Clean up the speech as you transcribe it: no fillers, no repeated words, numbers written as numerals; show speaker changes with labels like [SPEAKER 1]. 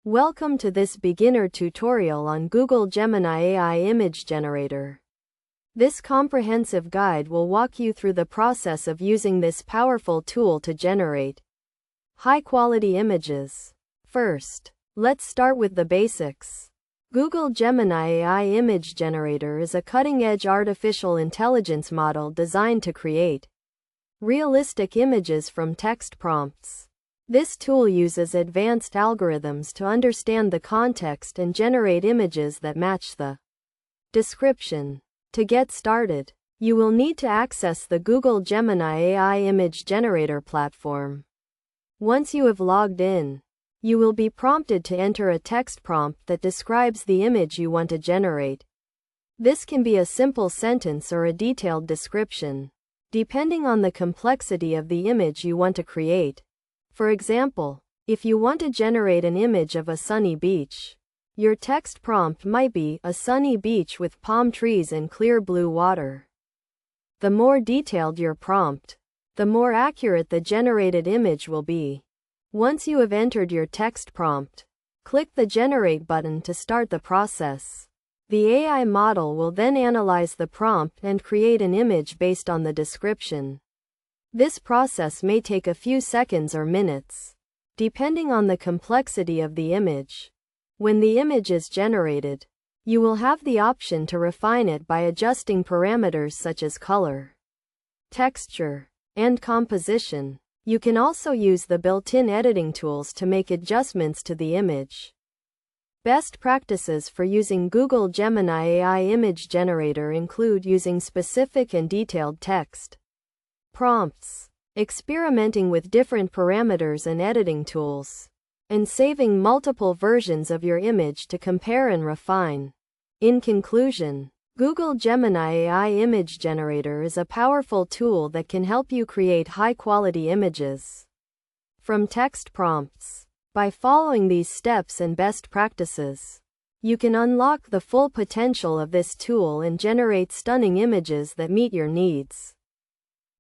[SPEAKER 1] Welcome to this beginner tutorial on Google Gemini AI Image Generator. This comprehensive guide will walk you through the process of using this powerful tool to generate high-quality images. First, let's start with the basics. Google Gemini AI Image Generator is a cutting-edge artificial intelligence model designed to create realistic images from text prompts. This tool uses advanced algorithms to understand the context and generate images that match the description. To get started, you will need to access the Google Gemini AI Image Generator platform. Once you have logged in, you will be prompted to enter a text prompt that describes the image you want to generate. This can be a simple sentence or a detailed description, depending on the complexity of the image you want to create. For example, if you want to generate an image of a sunny beach, your text prompt might be, "A sunny beach with palm trees and clear blue water." The more detailed your prompt, the more accurate the generated image will be. Once you have entered your text prompt, click the Generate button to start the process. The AI model will then analyze the prompt and create an image based on the description. This process may take a few seconds or minutes, depending on the complexity of the image. When the image is generated, you will have the option to refine it by adjusting parameters such as color, texture, and composition. You can also use the built-in editing tools to make adjustments to the image. Best practices for using Google Gemini AI Image Generator include using specific and detailed text prompts, experimenting with different parameters and editing tools, and saving multiple versions of your image to compare and refine. In conclusion, Google Gemini AI Image Generator is a powerful tool that can help you create high-quality images from text prompts. By following these steps and best practices, you can unlock the full potential of this tool and generate stunning images that meet your needs.